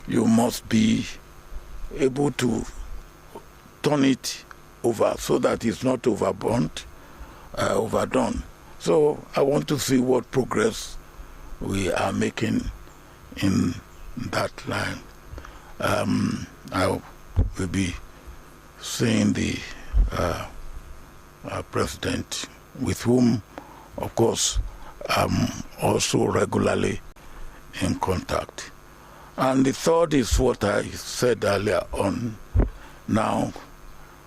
you must be able to turn it over so that it's not overdone. So I want to see what progress we are making in that line. I will be seeing the president, with whom, of course, I'm also regularly in contact. And the third is what I said earlier on. Now,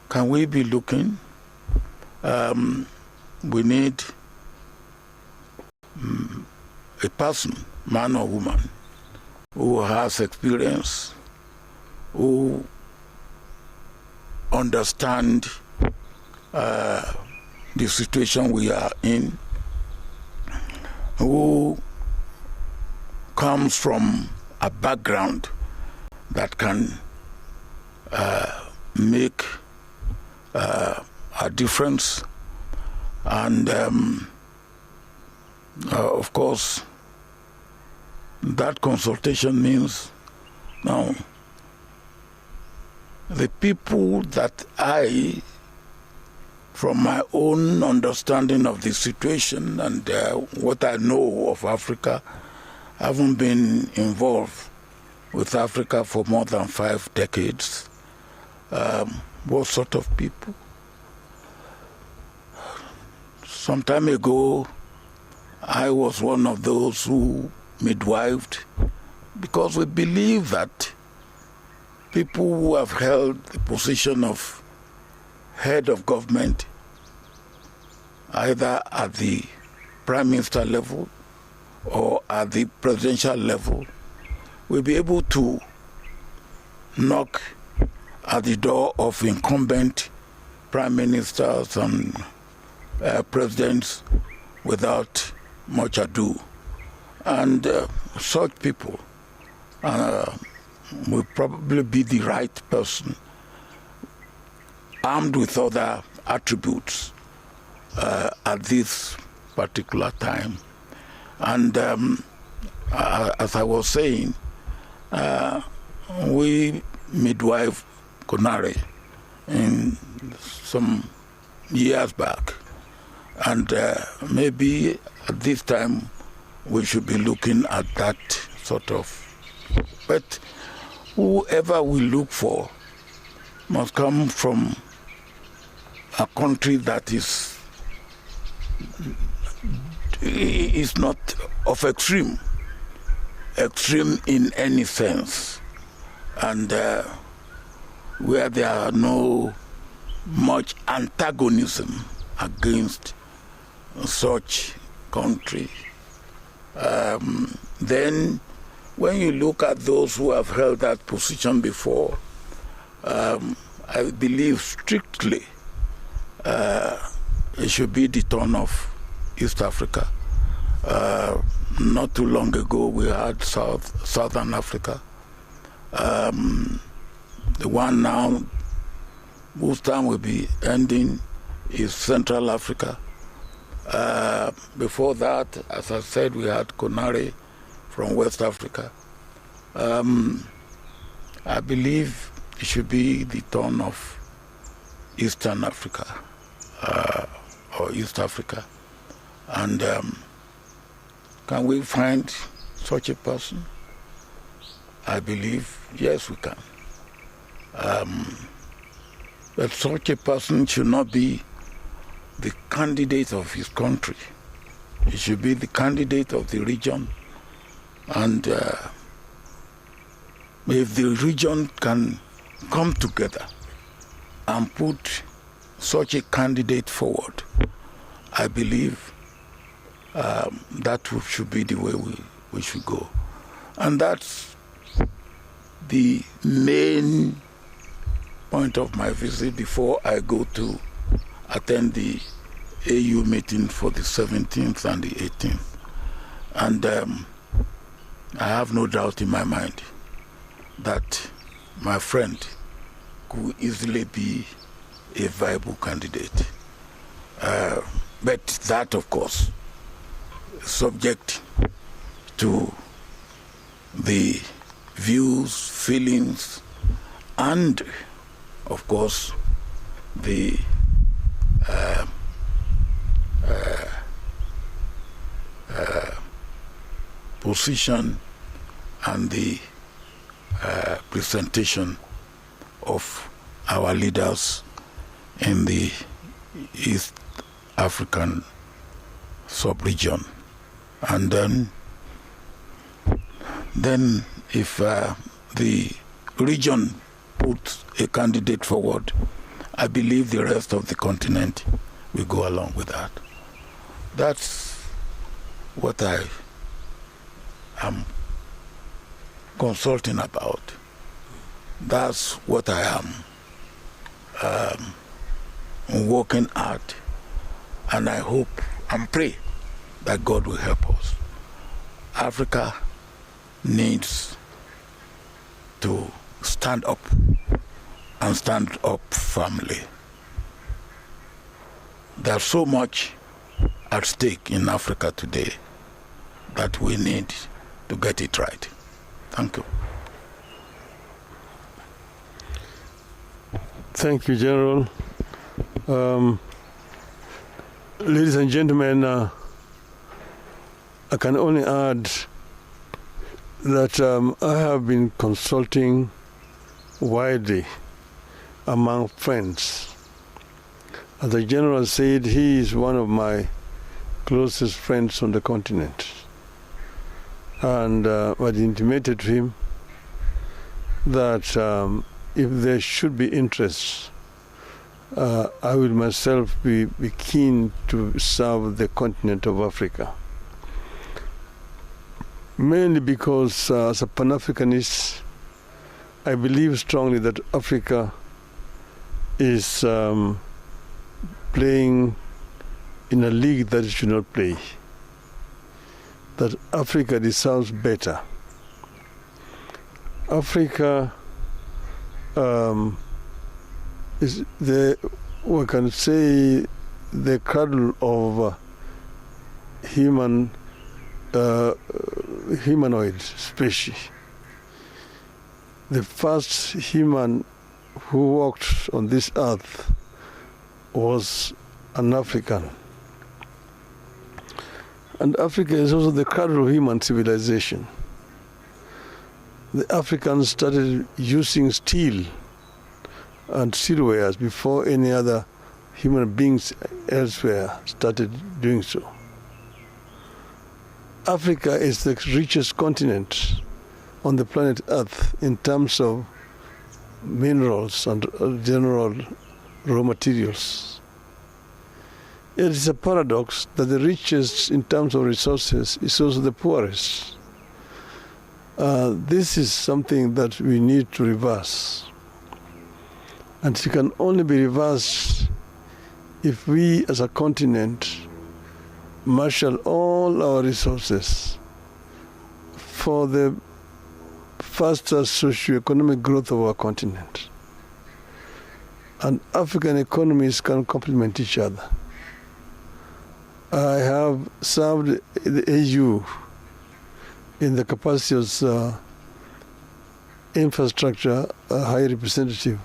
can we be looking? We need a person, man or woman, who has experience, who understand the situation we are in, who comes from a background that can make a difference. And of course, that consultation means now the people that I, from my own understanding of the situation and what I know of Africa, haven't been involved with Africa for more than 5 decades. What sort of people? Some time ago, I was one of those who midwifed, because we believe that people who have held the position of head of government, either at the prime minister level or at the presidential level, will be able to knock at the door of incumbent prime ministers and presidents without much ado. And such people will probably be the right person, armed with other attributes at this particular time. And as I was saying, we midwife Conare in some years back, and maybe at this time we should be looking at that sort of. But whoever we look for must come from a country that is not of extreme in any sense, and where there are no much antagonism against such country. Then when you look at those who have held that position before, I believe strictly it should be the turn of East Africa. Not too long ago we had Southern Africa. The one now whose time will be ending is Central Africa. Before that, as I said, we had Conare from West Africa. I believe it should be the turn of Eastern Africa, or East Africa. And can we find such a person? I believe, yes, we can. But such a person should not be the candidate of his country. He should be the candidate of the region. And if the region can come together and put such a candidate forward, I believe that should be the way we should go. And that's the main point of my visit before I go to attend the AU meeting for the 17th and the 18th. And I have no doubt in my mind that my friend could easily be a viable candidate. But that, of course, is subject to the views, feelings, and, of course, the position and the presentation of our leaders in the East African sub-region. And then if the region puts a candidate forward, I believe the rest of the continent will go along with that. That's what I am consulting about. That's what I am working at, and I hope and pray that God will help us. Africa needs to stand up and stand up firmly. There's so much at stake in Africa today that we need to get it right. Thank you. Thank you, General. Ladies and gentlemen, I can only add that I have been consulting widely among friends. As the General said, he is one of my closest friends on the continent. And I intimated to him that if there should be interest, I will myself be keen to serve the continent of Africa. Mainly because as a Pan-Africanist, I believe strongly that Africa is playing in a league that it should not play. That Africa deserves better. Africa is we can say, the cradle of humanoid species. The first human who walked on this earth was an African. And Africa is also the cradle of human civilization. The Africans started using steel and steelwares before any other human beings elsewhere started doing so. Africa is the richest continent on the planet Earth in terms of minerals and general raw materials. It is a paradox that the richest in terms of resources is also the poorest. This is something that we need to reverse. And it can only be reversed if we as a continent marshal all our resources for the faster socio-economic growth of our continent. And African economies can complement each other. I have served the AU in the capacity as infrastructure high representative.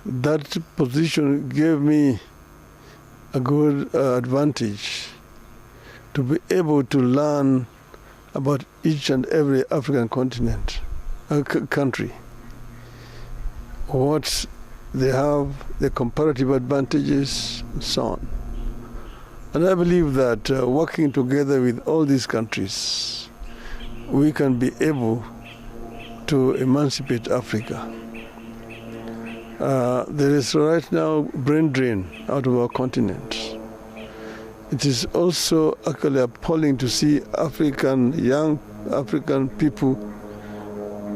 That position gave me a good advantage to be able to learn about each and every African continent, country, what they have, the comparative advantages, and so on. And I believe that working together with all these countries, we can be able to emancipate Africa. There is right now brain drain out of our continent. It is also actually appalling to see young African people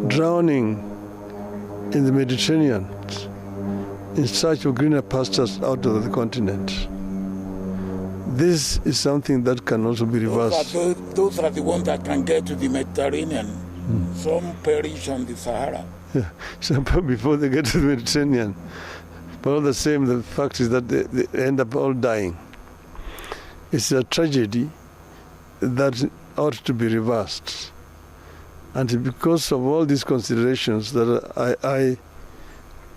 drowning in the Mediterranean in search of greener pastures out of the continent. This is something that can also be reversed. Those are the ones that can get to the Mediterranean. Some perish on the Sahara. Yeah. So before they get to the Mediterranean. But all the same, the fact is that they end up all dying. It's a tragedy that ought to be reversed. And because of all these considerations, that I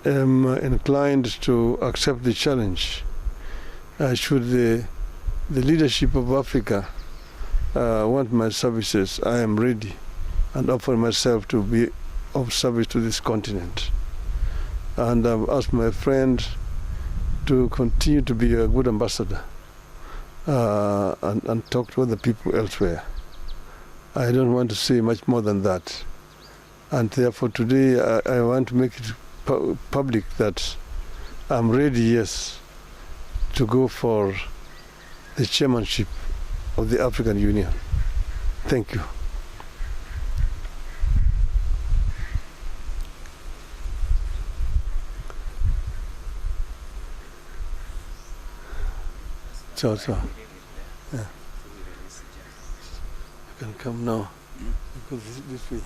am inclined to accept the challenge. Should the leadership of Africa want my services, I am ready and offer myself to be of service to this continent. And I've asked my friend to continue to be a good ambassador and talk to other people elsewhere. I don't want to say much more than that. And therefore today I want to make it public that I'm ready, yes, to go for the chairmanship of the African Union. Thank you. So, yeah. You can come now, because this way.